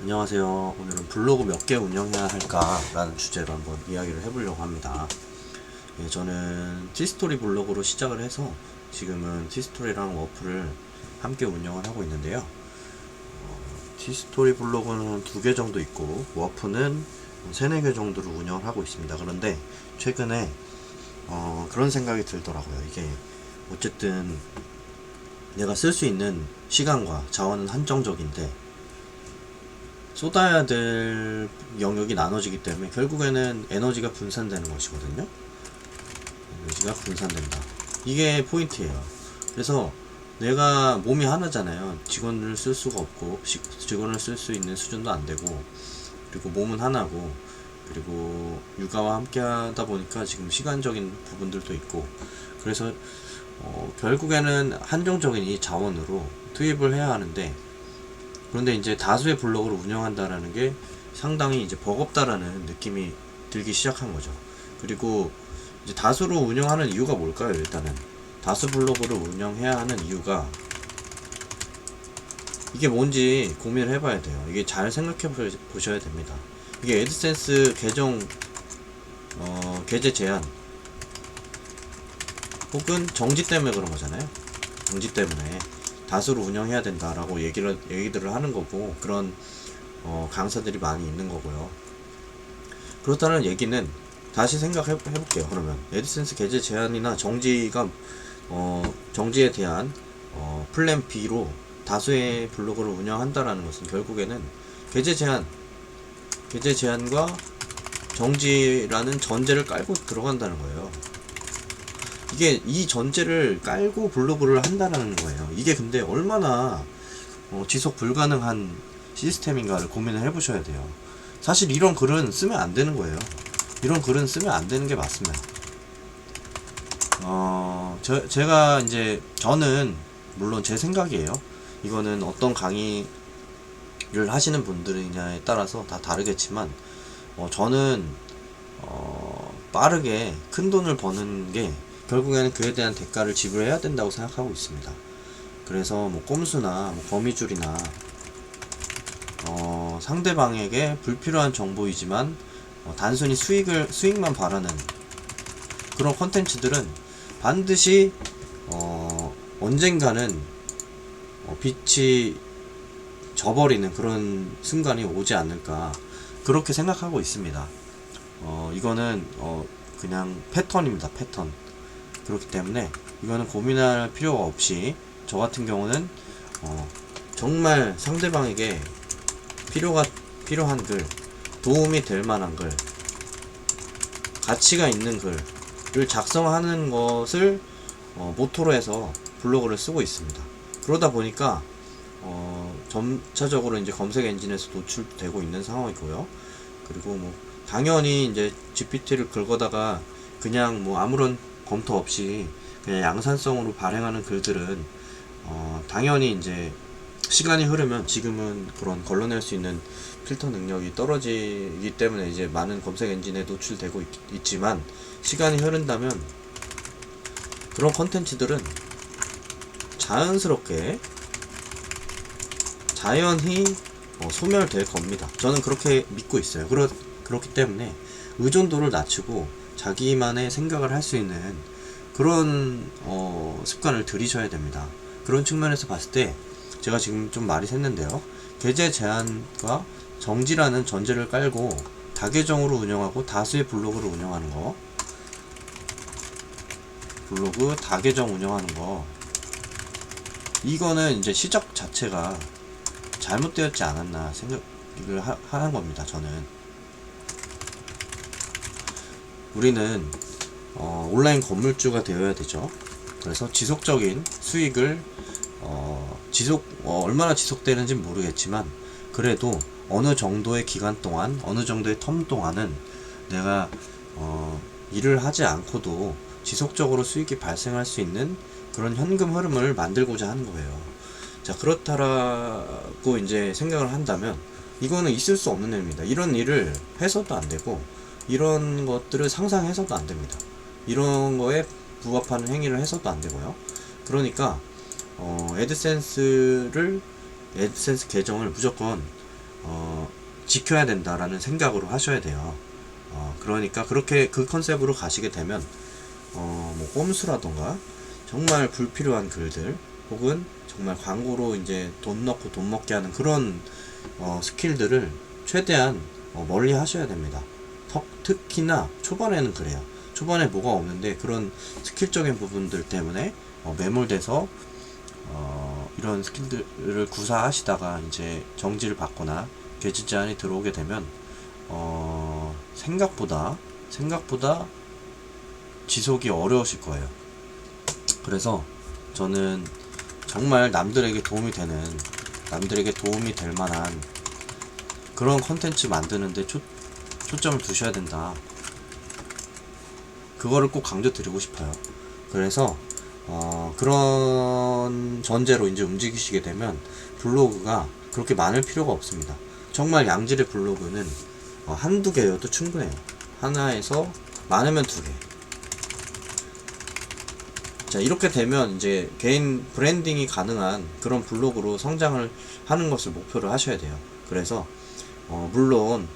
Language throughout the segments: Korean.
안녕하세요. 오늘은 블로그 몇 개 운영해야 할까 라는 주제로 한번 이야기를 해보려고 합니다. 저는 티스토리 블로그로 시작을 해서 지금은 티스토리랑 워프를 함께 운영을 하고 있는데요. 티스토리 블로그는 2개 정도 있고 워프는 3, 4개 정도를 운영을 하고 있습니다. 그런데 최근에 그런 생각이 들더라고요. 이게 어쨌든 내가 쓸 수 있는 시간과 자원은 한정적인데 쏟아야 될 영역이 나눠지기 때문에 결국에는 에너지가 분산되는 것이거든요. 에너지가 분산된다. 이게 포인트예요. 그래서 내가 몸이 하나잖아요. 직원을 쓸 수가 없고 직원을 쓸 수 있는 수준도 안 되고, 그리고 몸은 하나고, 그리고 육아와 함께 하다 보니까 지금 시간적인 부분들도 있고, 그래서 결국에는 한정적인 이 자원으로 투입을 해야 하는데, 그런데 이제 다수의 블로그를 운영한다라는 게 상당히 이제 버겁다라는 느낌이 들기 시작한 거죠. 그리고 이제 다수로 운영하는 이유가 뭘까요? 일단은 다수 블로그를 운영해야 하는 이유가 이게 뭔지 고민을 해봐야 돼요. 이게 잘 생각해 보셔야 됩니다. 이게 애드센스 계정 게재 제한 혹은 정지 때문에 그런 거잖아요. 정지 때문에 다수로 운영해야 된다라고 얘기들을 하는 거고, 그런 강사들이 많이 있는 거고요. 그렇다는 얘기는 다시 생각해 볼게요. 그러면 애드센스 게재 제한이나 정지에 대한 플랜 B로 다수의 블로그를 운영한다라는 것은 결국에는 게재 제한과 정지라는 전제를 깔고 들어간다는 거예요. 이게 이 전제를 깔고 블로그를 한다는 거예요. 이게 근데 얼마나 지속 불가능한 시스템인가를 고민을 해보셔야 돼요. 사실 이런 글은 쓰면 안 되는 거예요. 이런 글은 쓰면 안 되는 게 맞습니다. 제가 이제 저는 물론 제 생각이에요. 이거는 어떤 강의를 하시는 분들이냐에 따라서 다 다르겠지만 저는 빠르게 큰 돈을 버는 게 결국에는 그에 대한 대가를 지불해야 된다고 생각하고 있습니다. 그래서 뭐 꼼수나 뭐 거미줄이나 상대방에게 불필요한 정보이지만 단순히 수익만 바라는 그런 컨텐츠들은 반드시 언젠가는 빛이 져버리는 그런 순간이 오지 않을까, 그렇게 생각하고 있습니다. 이거는 그냥 패턴입니다. 패턴. 그렇기 때문에 이거는 고민할 필요가 없이 저 같은 경우는 정말 상대방에게 필요한 글, 도움이 될 만한 글, 가치가 있는 글을 작성하는 것을 모토로 해서 블로그를 쓰고 있습니다. 그러다 보니까 점차적으로 이제 검색 엔진에서 노출되고 있는 상황이고요. 그리고 뭐 당연히 이제 GPT를 긁어다가 그냥 뭐 아무런 검토 없이 그냥 양산성으로 발행하는 글들은 당연히 이제 시간이 흐르면 지금은 그런 걸러낼 수 있는 필터 능력이 떨어지기 때문에 이제 많은 검색 엔진에 노출되고 있지만, 시간이 흐른다면 그런 컨텐츠들은 자연스럽게 자연히 소멸될 겁니다. 저는 그렇게 믿고 있어요. 그렇기 때문에 의존도를 낮추고 자기만의 생각을 할 수 있는 그런 습관을 들이셔야 됩니다. 그런 측면에서 봤을 때 제가 지금 좀 말이 샜는데요. 게재 제한과 정지라는 전제를 깔고 다계정으로 운영하고 다수의 블로그를 운영하는 거, 블로그 다계정 운영하는 거, 이거는 이제 시작 자체가 잘못되었지 않았나 생각을 하는 겁니다. 저는 우리는 온라인 건물주가 되어야 되죠. 그래서 지속적인 수익을 얼마나 지속되는지 모르겠지만 그래도 어느 정도의 기간 동안, 어느 정도의 텀 동안은 내가 일을 하지 않고도 지속적으로 수익이 발생할 수 있는 그런 현금 흐름을 만들고자 하는 거예요. 자, 그렇다라고 이제 생각을 한다면 이거는 있을 수 없는 일입니다. 이런 일을 해서도 안 되고 이런 것들을 상상해서도 안 됩니다. 이런 거에 부합하는 행위를 해서도 안 되고요. 그러니까 애드센스 계정을 무조건 지켜야 된다라는 생각으로 하셔야 돼요. 그러니까 그렇게 그 컨셉으로 가시게 되면 뭐 꼼수라던가 정말 불필요한 글들 혹은 정말 광고로 이제 돈 넣고 돈 먹게 하는 그런 스킬들을 최대한 멀리 하셔야 됩니다. 특히나 초반에는 그래요. 초반에 뭐가 없는데 그런 스킬적인 부분들 때문에 매몰돼서 이런 스킬들을 구사하시다가 이제 정지를 받거나 개지 제한이 들어오게 되면 생각보다 지속이 어려우실 거예요. 그래서 저는 정말 남들에게 도움이 될 만한 그런 컨텐츠 만드는데 초점을 두셔야 된다. 그거를 꼭 강조 드리고 싶어요. 그래서 그런 전제로 이제 움직이시게 되면 블로그가 그렇게 많을 필요가 없습니다. 정말 양질의 블로그는 한두 개여도 충분해요. 하나에서 많으면 두 개. 자, 이렇게 되면 이제 개인 브랜딩이 가능한 그런 블로그로 성장을 하는 것을 목표로 하셔야 돼요. 그래서 물론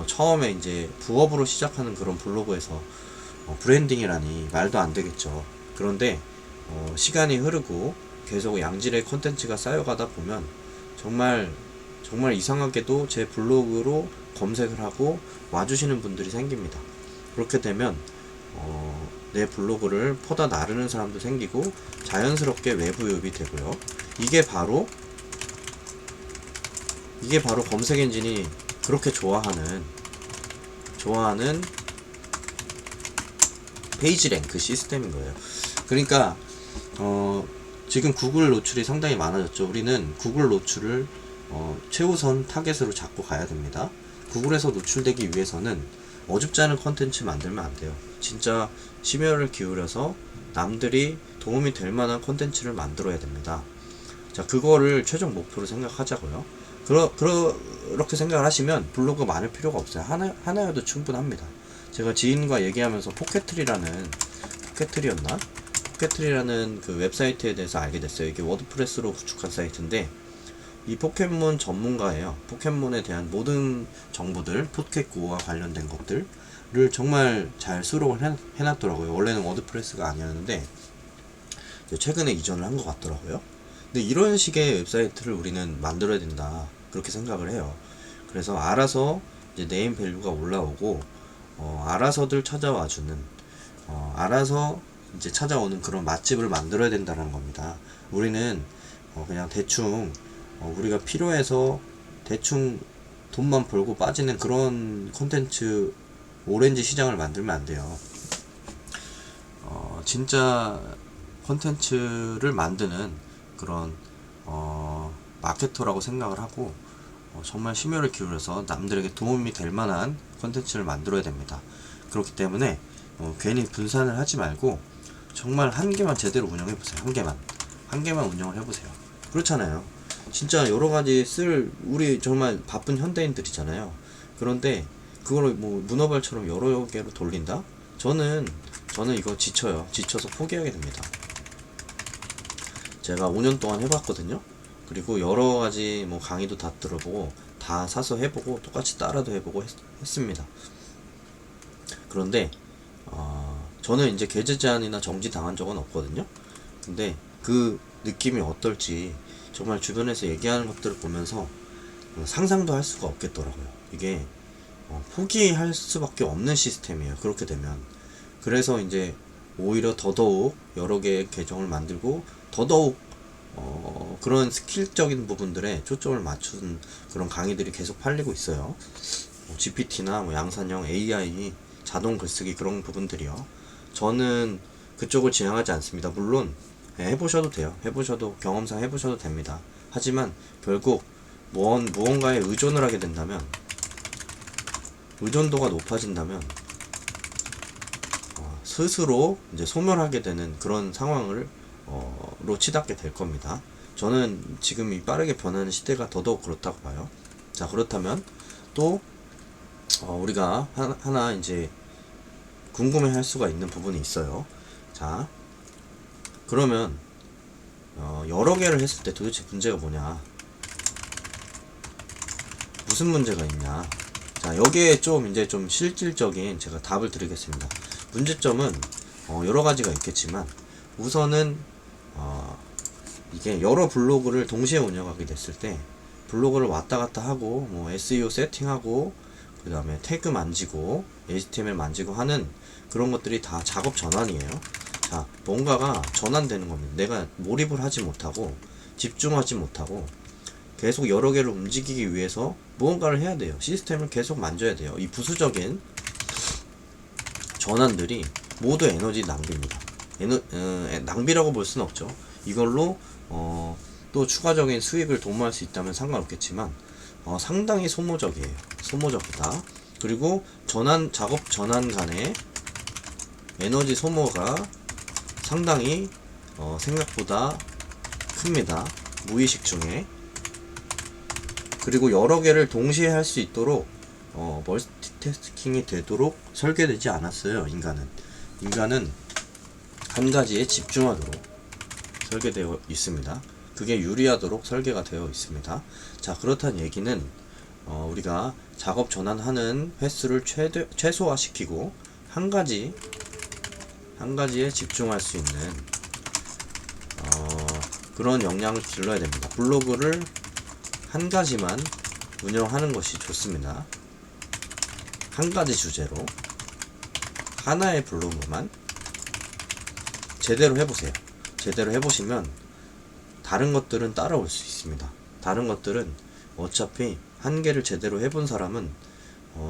처음에 이제 부업으로 시작하는 그런 블로그에서 브랜딩이라니 말도 안 되겠죠. 그런데 시간이 흐르고 계속 양질의 콘텐츠가 쌓여가다 보면 정말 이상하게도 제 블로그로 검색을 하고 와주시는 분들이 생깁니다. 그렇게 되면 내 블로그를 퍼다 나르는 사람도 생기고 자연스럽게 외부 유입이 되고요. 이게 바로 검색 엔진이 그렇게 좋아하는 페이지 랭크 시스템인 거예요. 그러니까 지금 구글 노출이 상당히 많아졌죠. 우리는 구글 노출을 최우선 타겟으로 잡고 가야 됩니다. 구글에서 노출되기 위해서는 어줍지 않은 컨텐츠 만들면 안 돼요. 진짜 심혈을 기울여서 남들이 도움이 될 만한 컨텐츠를 만들어야 됩니다. 자, 그거를 최종 목표로 생각하자고요. 그렇게 생각을 하시면 블로그 많을 필요가 없어요. 하나여도 충분합니다. 제가 지인과 얘기하면서 포켓트리라는 그 웹사이트에 대해서 알게 됐어요. 이게 워드프레스로 구축한 사이트인데 이 포켓몬 전문가예요. 포켓몬에 대한 모든 정보들, 포켓고와 관련된 것들을 정말 잘 수록을 해놨더라고요. 원래는 워드프레스가 아니었는데 최근에 이전을 한 것 같더라고요. 근데 이런 식의 웹사이트를 우리는 만들어야 된다, 그렇게 생각을 해요. 그래서 알아서 이제 네임 밸류가 올라오고 알아서들 찾아와주는 알아서 이제 찾아오는 그런 맛집을 만들어야 된다는 겁니다. 우리는 그냥 대충 우리가 필요해서 대충 돈만 벌고 빠지는 그런 콘텐츠 오렌지 시장을 만들면 안 돼요. 진짜 콘텐츠를 만드는 그런 마케터라고 생각을 하고 정말 심혈을 기울여서 남들에게 도움이 될 만한 콘텐츠를 만들어야 됩니다. 그렇기 때문에 괜히 분산을 하지 말고 정말 한 개만 제대로 운영해 보세요. 한 개만 운영을 해보세요. 그렇잖아요. 진짜 여러가지 우리 정말 바쁜 현대인들이잖아요. 그런데 그걸 뭐 문어발처럼 여러 개로 돌린다? 저는 이거 지쳐요. 지쳐서 포기하게 됩니다. 제가 5년 동안 해봤거든요. 그리고 여러가지 뭐 강의도 다 들어보고 다 사서 해보고 똑같이 따라도 해보고 했습니다. 그런데 저는 이제 개제 제한이나 정지 당한 적은 없거든요. 근데 그 느낌이 어떨지 정말 주변에서 얘기하는 것들을 보면서 상상도 할 수가 없겠더라고요. 이게 포기할 수밖에 없는 시스템이에요. 그렇게 되면. 그래서 이제 오히려 더더욱 여러 개의 계정을 만들고 더더욱 그런 스킬적인 부분들에 초점을 맞춘 그런 강의들이 계속 팔리고 있어요. GPT나 뭐 양산형 AI, 자동 글쓰기 그런 부분들이요. 저는 그쪽을 지향하지 않습니다. 물론 해보셔도 돼요. 경험상 해보셔도 됩니다. 하지만 결국 무언가에 의존을 하게 된다면, 의존도가 높아진다면 스스로 이제 소멸하게 되는 그런 상황을 로 치닫게 될 겁니다. 저는 지금 이 빠르게 변하는 시대가 더더욱 그렇다고 봐요. 자, 그렇다면 또 우리가 하나 이제 궁금해 할 수가 있는 부분이 있어요. 자, 그러면 여러 개를 했을 때 도대체 문제가 뭐냐? 무슨 문제가 있냐. 자, 여기에 좀 이제 좀 실질적인 제가 답을 드리겠습니다. 문제점은 여러 가지가 있겠지만 우선은 이게 여러 블로그를 동시에 운영하게 됐을 때 블로그를 왔다 갔다 하고 뭐 SEO 세팅하고 그 다음에 태그 만지고 HTML 만지고 하는 그런 것들이 다 작업 전환이에요. 자, 뭔가가 전환되는 겁니다. 내가 몰입을 하지 못하고 집중하지 못하고 계속 여러 개를 움직이기 위해서 무언가를 해야 돼요. 시스템을 계속 만져야 돼요. 이 부수적인 전환들이 모두 에너지 낭비입니다. 낭비라고 볼 수는 없죠. 이걸로 또 추가적인 수익을 도모할 수 있다면 상관없겠지만 상당히 소모적이에요. 소모적이다. 그리고 작업 전환 간의 에너지 소모가 상당히 생각보다 큽니다. 무의식 중에. 그리고 여러 개를 동시에 할 수 있도록 멀티태스킹이 되도록 설계되지 않았어요. 인간은 한 가지에 집중하도록 설계되어 있습니다. 그게 유리하도록 설계가 되어 있습니다. 자, 그렇다는 얘기는 우리가 작업 전환하는 횟수를 최소화시키고 한 가지에 집중할 수 있는 그런 역량을 길러야 됩니다. 블로그를 한 가지만 운영하는 것이 좋습니다. 한 가지 주제로 하나의 블로그만 제대로 해보세요. 제대로 해보시면 다른 것들은 따라올 수 있습니다. 다른 것들은 어차피 한 개를 제대로 해본 사람은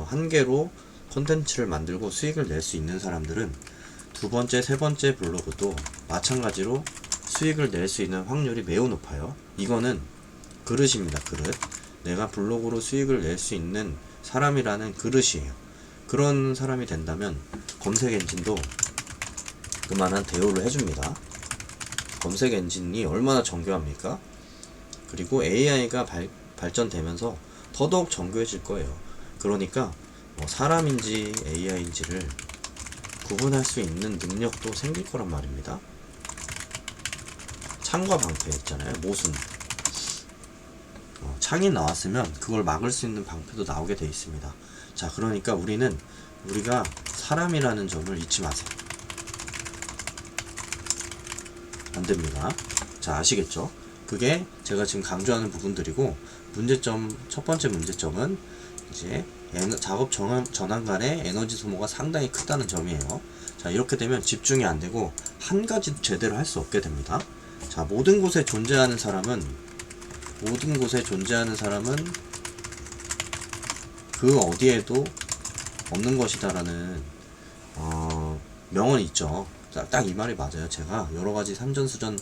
한 개로 콘텐츠를 만들고 수익을 낼 수 있는 사람들은 두 번째, 세 번째 블로그도 마찬가지로 수익을 낼 수 있는 확률이 매우 높아요. 이거는 그릇입니다. 그릇. 내가 블로그로 수익을 낼 수 있는 사람이라는 그릇이에요. 그런 사람이 된다면 검색 엔진도 그만한 대우를 해줍니다. 검색 엔진이 얼마나 정교합니까? 그리고 AI가 발전되면서 더더욱 정교해질 거예요. 그러니까 사람인지 AI인지를 구분할 수 있는 능력도 생길 거란 말입니다. 창과 방패 있잖아요. 모순. 창이 나왔으면 그걸 막을 수 있는 방패도 나오게 돼 있습니다. 자, 그러니까 우리가 사람이라는 점을 잊지 마세요. 안 됩니다. 자, 아시겠죠? 그게 제가 지금 강조하는 부분들이고, 첫 번째 문제점은 이제 작업 전환 간의 에너지 소모가 상당히 크다는 점이에요. 자, 이렇게 되면 집중이 안 되고 한 가지도 제대로 할 수 없게 됩니다. 자, 모든 곳에 존재하는 사람은 그 어디에도 없는 것이다라는 명언이 있죠. 딱 이 말이 맞아요. 제가 여러 가지 산전수전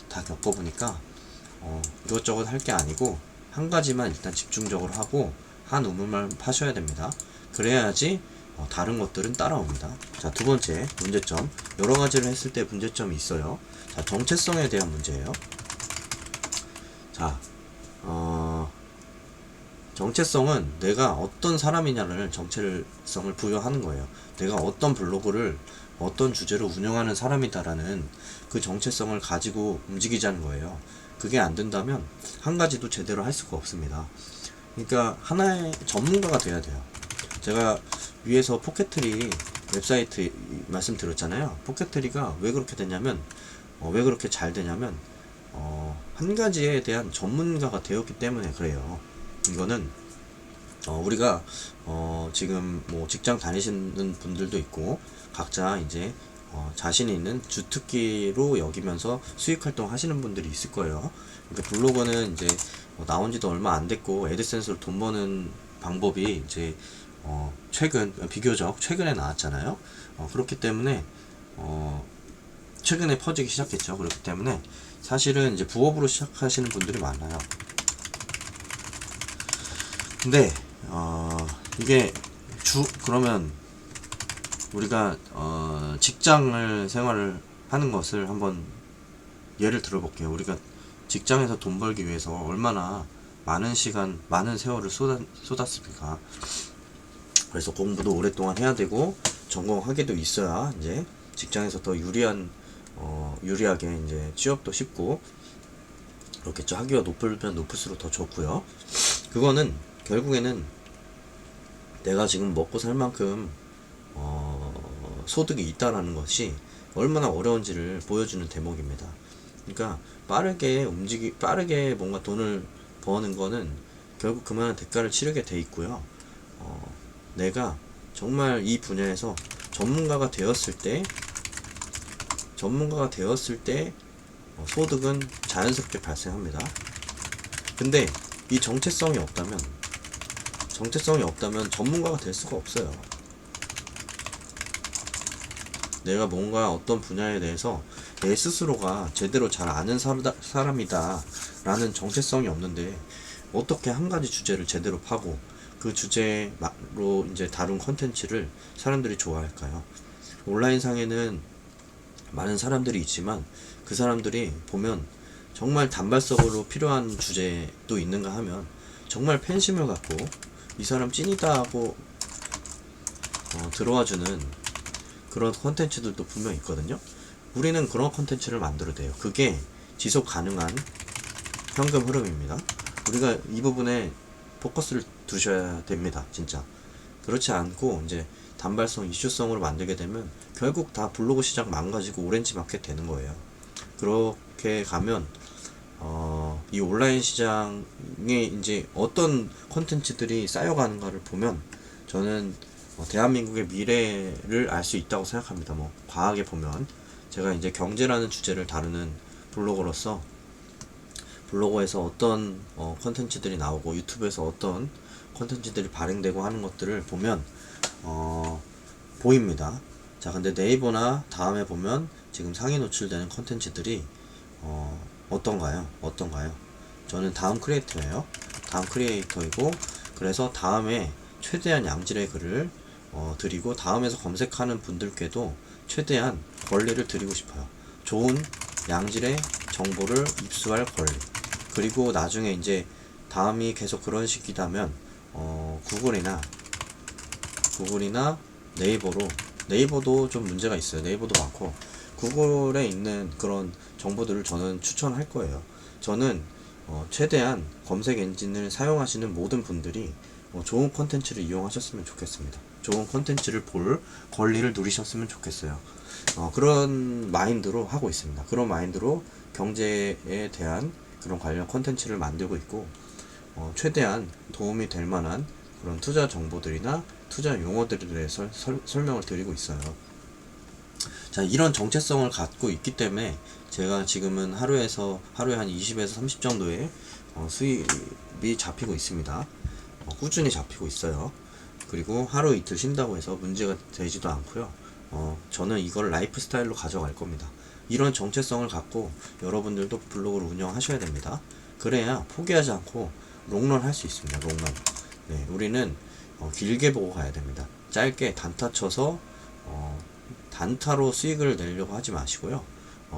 다 겪어보니까 이것저것 할 게 아니고 한 가지만 일단 집중적으로 하고 한 우물만 파셔야 됩니다. 그래야지 다른 것들은 따라옵니다. 자, 두 번째 문제점. 여러 가지를 했을 때 문제점이 있어요. 자, 정체성에 대한 문제예요. 자, 정체성은 내가 어떤 사람이냐를 정체성을 부여하는 거예요. 내가 어떤 블로그를 어떤 주제로 운영하는 사람이다라는 그 정체성을 가지고 움직이자는 거예요. 그게 안 된다면 한 가지도 제대로 할 수가 없습니다. 그러니까 하나의 전문가가 돼야 돼요. 제가 위에서 포켓트리 웹사이트 말씀드렸잖아요. 포켓트리가 왜 그렇게 되냐면 왜 그렇게 잘 되냐면 한 가지에 대한 전문가가 되었기 때문에 그래요. 이거는 우리가 지금 뭐 직장 다니시는 분들도 있고 각자 이제 자신이 있는 주특기로 여기면서 수익 활동 하시는 분들이 있을 거예요. 그러니까 블로그는 이제 나온 지도 얼마 안 됐고 애드센스로 돈 버는 방법이 이제 비교적 최근에 나왔잖아요. 그렇기 때문에 최근에 퍼지기 시작했죠. 그렇기 때문에 사실은 이제 부업으로 시작하시는 분들이 많아요. 근데 이게 그러면 우리가 직장을 생활을 하는 것을 한번 예를 들어 볼게요. 우리가 직장에서 돈 벌기 위해서 얼마나 많은 시간, 많은 세월을 쏟았습니까? 그래서 공부도 오랫동안 해야 되고 전공 학위도 있어야 이제 직장에서 더 유리하게 이제 취업도 쉽고 그렇겠죠. 학위가 높으면 높을수록 더 좋고요. 그거는 결국에는 내가 지금 먹고 살 만큼 소득이 있다라는 것이 얼마나 어려운지를 보여주는 대목입니다. 그러니까 빠르게 뭔가 돈을 버는 거는 결국 그만한 대가를 치르게 돼 있고요. 내가 정말 이 분야에서 전문가가 되었을 때 소득은 자연스럽게 발생합니다. 근데 이 정체성이 없다면 전문가가 될 수가 없어요. 내가 뭔가 어떤 분야에 대해서 내 스스로가 제대로 잘 아는 사람이다 라는 정체성이 없는데 어떻게 한 가지 주제를 제대로 파고 그 주제로 이제 다룬 컨텐츠를 사람들이 좋아할까요? 온라인상에는 많은 사람들이 있지만 그 사람들이 보면 정말 단발성으로 필요한 주제도 있는가 하면 정말 팬심을 갖고 이 사람 찐이다 하고 들어와주는 그런 컨텐츠들도 분명 있거든요. 우리는 그런 컨텐츠를 만들어야 돼요. 그게 지속 가능한 현금 흐름입니다. 우리가 이 부분에 포커스를 두셔야 됩니다. 진짜. 그렇지 않고 이제 단발성, 이슈성으로 만들게 되면 결국 다 블로그 시장 망가지고 오렌지 마켓 되는 거예요. 그렇게 가면 이 온라인 시장에 이제 어떤 컨텐츠들이 쌓여가는가를 보면 저는 대한민국의 미래를 알 수 있다고 생각합니다. 뭐 과하게 보면 제가 이제 경제라는 주제를 다루는 블로거로서 블로그에서 어떤 컨텐츠들이 나오고 유튜브에서 어떤 컨텐츠들이 발행되고 하는 것들을 보면 보입니다. 자, 근데 네이버나 다음에 보면 지금 상위 노출되는 컨텐츠들이 어떤가요? 저는 다음 크리에이터이고 그래서 다음에 최대한 양질의 글을 드리고 다음에서 검색하는 분들께도 최대한 권리를 드리고 싶어요. 좋은 양질의 정보를 입수할 권리. 그리고 나중에 이제 다음이 계속 그런 식이라면 구글이나 네이버도 좀 문제가 있어요. 네이버도 많고 구글에 있는 그런 정보들을 저는 추천할 거예요. 저는 최대한 검색 엔진을 사용하시는 모든 분들이 좋은 컨텐츠를 이용하셨으면 좋겠습니다. 좋은 컨텐츠를 볼 권리를 누리셨으면 좋겠어요. 그런 마인드로 하고 있습니다. 그런 마인드로 경제에 대한 그런 관련 컨텐츠를 만들고 있고 최대한 도움이 될 만한 그런 투자 정보들이나 투자 용어들에 대해서 설명을 드리고 있어요. 자, 이런 정체성을 갖고 있기 때문에 제가 지금은 하루에 한 20에서 30 정도의 수입이 잡히고 있습니다. 꾸준히 잡히고 있어요. 그리고 하루 이틀 쉰다고 해서 문제가 되지도 않고요. 저는 이걸 라이프 스타일로 가져갈 겁니다. 이런 정체성을 갖고 여러분들도 블로그를 운영하셔야 됩니다. 그래야 포기하지 않고 롱런 할 수 있습니다. 롱런. 네, 우리는 길게 보고 가야 됩니다. 짧게 단타 쳐서 단타로 수익을 내려고 하지 마시고요.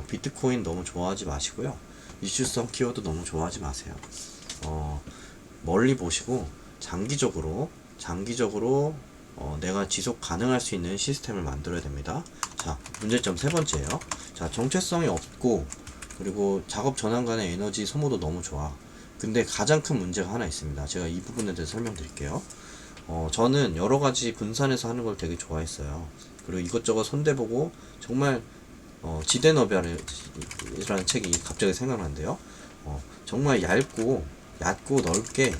비트코인 너무 좋아하지 마시고요. 이슈성 키워드 너무 좋아하지 마세요. 멀리 보시고 장기적으로 내가 지속 가능할 수 있는 시스템을 만들어야 됩니다. 자, 문제점 세 번째예요. 자, 정체성이 없고 그리고 작업 전환 간의 에너지 소모도 너무 좋아. 근데 가장 큰 문제가 하나 있습니다. 제가 이 부분에 대해서 설명드릴게요. 저는 여러 가지 분산해서 하는 걸 되게 좋아했어요. 그리고 이것저것 손대보고 정말 지대너비라는 책이 갑자기 생각난대요. 정말 얇고 넓게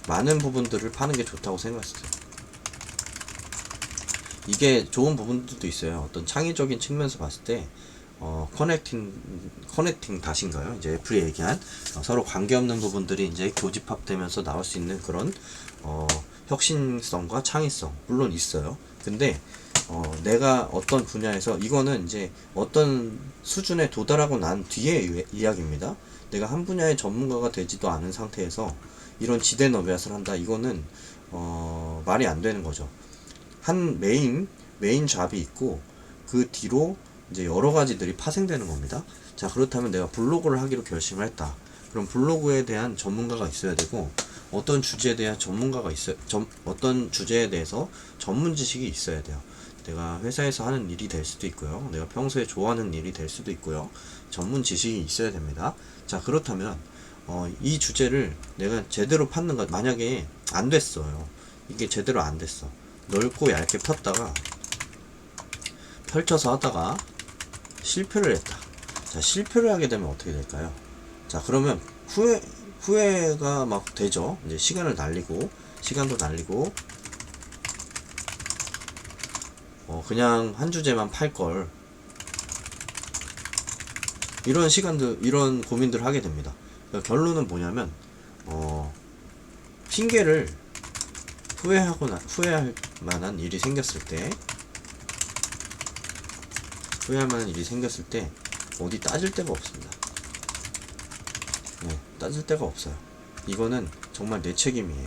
많은 부분들을 파는 게 좋다고 생각했어요. 이게 좋은 부분들도 있어요. 어떤 창의적인 측면에서 봤을 때 커넥팅 닷인가요? 이제 애플이 얘기한 서로 관계없는 부분들이 이제 교집합되면서 나올 수 있는 그런 혁신성과 창의성 물론 있어요. 근데 내가 어떤 분야에서 이거는 이제 어떤 수준에 도달하고 난 뒤의 이야기입니다. 내가 한 분야의 전문가가 되지도 않은 상태에서 이런 지대너비앗을 한다. 이거는 말이 안 되는 거죠. 한 메인 잡이 있고 그 뒤로 이제 여러 가지들이 파생되는 겁니다. 자, 그렇다면 내가 블로그를 하기로 결심을 했다. 그럼 블로그에 대한 전문가가 있어야 되고 어떤 주제에 대한 전문가가 어떤 주제에 대해서 전문 지식이 있어야 돼요. 내가 회사에서 하는 일이 될 수도 있고요. 내가 평소에 좋아하는 일이 될 수도 있고요. 전문 지식이 있어야 됩니다. 자, 그렇다면 이 주제를 내가 제대로 팠는 것, 만약에 안 됐어요. 이게 제대로 안 됐어. 넓고 얇게 폈다가 펼쳐서 하다가 실패를 했다. 자, 실패를 하게 되면 어떻게 될까요? 자, 그러면 후회가 막 되죠. 이제 시간도 날리고 그냥 한 주제만 팔 걸, 이런 고민들을 하게 됩니다. 그러니까 결론은 뭐냐면, 핑계를 후회할 만한 일이 생겼을 때, 어디 따질 데가 없습니다. 네, 따질 데가 없어요. 이거는 정말 내 책임이에요.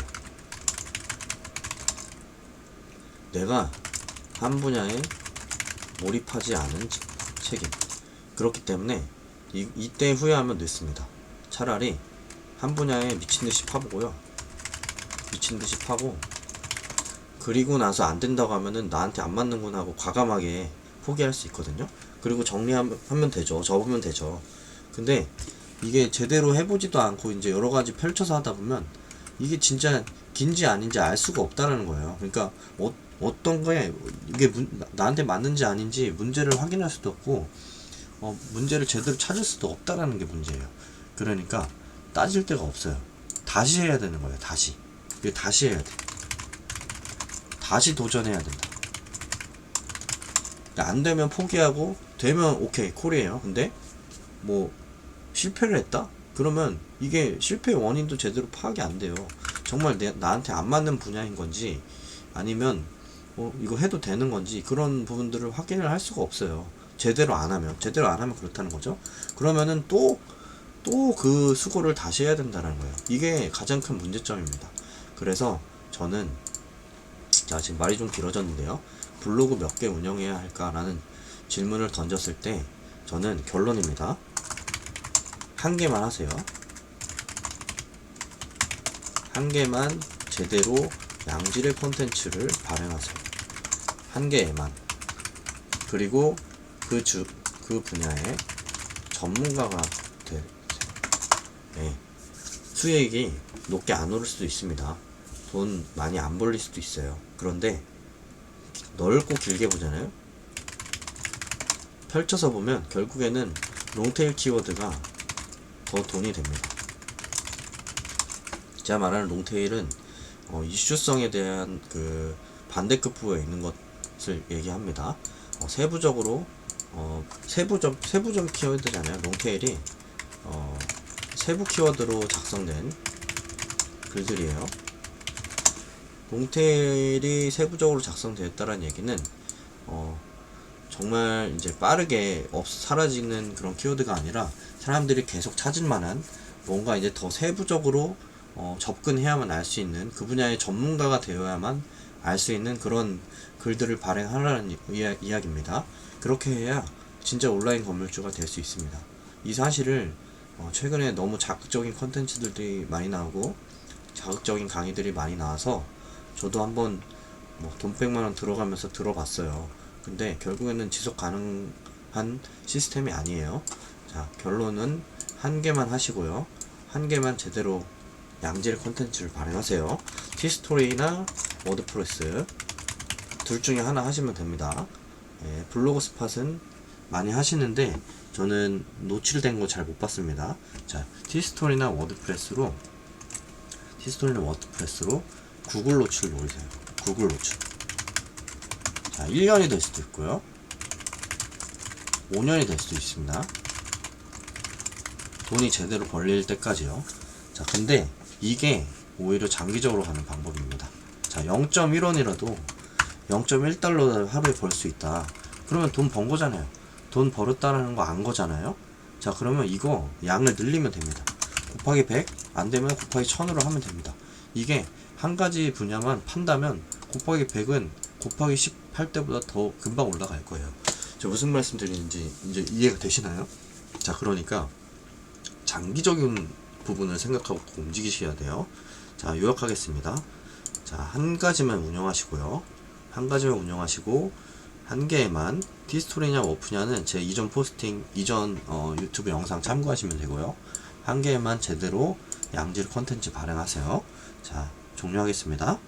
내가 한 분야에 몰입하지 않은 책임. 그렇기 때문에 이때 후회하면 늦습니다. 차라리 한 분야에 미친듯이 파보고요. 미친듯이 파고, 그리고 나서 안 된다고 하면은 나한테 안 맞는구나 하고 과감하게 포기할 수 있거든요. 그리고 정리하면 되죠. 접으면 되죠. 근데 이게 제대로 해보지도 않고 이제 여러 가지 펼쳐서 하다 보면 이게 진짜 긴지 아닌지 알 수가 없다라는 거예요. 그러니까 어떤 거에 이게 나한테 맞는지 아닌지 문제를 확인할 수도 없고, 문제를 제대로 찾을 수도 없다라는 게 문제예요. 그러니까 따질 데가 없어요. 다시 해야 되는 거예요. 다시 해야 돼. 다시 도전해야 된다. 안 되면 포기하고, 되면 오케이 콜이에요. 근데 뭐 실패를 했다? 그러면 이게 실패의 원인도 제대로 파악이 안 돼요. 정말 나한테 안 맞는 분야인 건지, 아니면 이거 해도 되는 건지, 그런 부분들을 확인을 할 수가 없어요. 제대로 안 하면 그렇다는 거죠. 그러면은 또 그 수고를 다시 해야 된다는 거예요. 이게 가장 큰 문제점입니다. 그래서 저는, 자, 지금 말이 좀 길어졌는데요. 블로그 몇 개 운영해야 할까라는 질문을 던졌을 때 저는 결론입니다. 한 개만 하세요. 한 개만 제대로 양질의 콘텐츠를 발행하세요. 한 개에만. 그리고 그 분야의 전문가가 되세요. 네. 수익이 높게 안 오를 수도 있습니다. 돈 많이 안 벌릴 수도 있어요. 그런데 넓고 길게 보잖아요. 펼쳐서 보면 결국에는 롱테일 키워드가 더 돈이 됩니다. 제가 말하는 롱테일은 이슈성에 대한 그 반대급부에 있는 것을 얘기합니다. 세부적으로 세부적 키워드잖아요. 롱테일이 세부 키워드로 작성된 글들이에요. 롱테일이 세부적으로 작성되었다는 얘기는 정말 이제 빠르게 사라지는 그런 키워드가 아니라 사람들이 계속 찾을 만한, 뭔가 이제 더 세부적으로 접근해야만 알 수 있는, 그 분야의 전문가가 되어야만 알 수 있는 그런 글들을 발행하라는 이야기입니다. 그렇게 해야 진짜 온라인 건물주가 될 수 있습니다. 이 사실을 최근에 너무 자극적인 컨텐츠들이 많이 나오고 자극적인 강의들이 많이 나와서 저도 한번 돈 100만원 들어가면서 들어봤어요. 근데 결국에는 지속 가능한 시스템이 아니에요. 자, 결론은 한 개만 하시고요. 한 개만 제대로 양질 콘텐츠를 발행하세요. 티스토리나 워드프레스 둘 중에 하나 하시면 됩니다. 블로그 스팟은 많이 하시는데 저는 노출된 거 잘 못 봤습니다. 자, 티스토리나 워드프레스로 구글 노출 노리세요. 구글 노출. 자, 1년이 될 수도 있고요. 5년이 될 수도 있습니다. 돈이 제대로 벌릴 때까지요. 자, 근데 이게 오히려 장기적으로 가는 방법입니다. 자, 0.1원이라도 0.1달러 하루에 벌 수 있다. 그러면 돈 번 거잖아요. 돈 벌었다는 거 안 거잖아요. 자, 그러면 이거 양을 늘리면 됩니다. 곱하기 100 안 되면 곱하기 1000으로 하면 됩니다. 이게 한 가지 분야만 판다면 곱하기 100은 곱하기 10 할 때보다 더 금방 올라갈 거예요. 저 무슨 말씀 드리는지 이제 이해가 되시나요? 자, 그러니까 장기적인 부분을 생각하고 움직이셔야 돼요. 자, 요약하겠습니다. 자, 한 가지만 운영하시고요. 한 개에만 티스토리냐 워프냐는 제 이전 유튜브 영상 참고하시면 되고요. 한 개만 제대로 양질 컨텐츠 발행하세요. 자, 종료하겠습니다.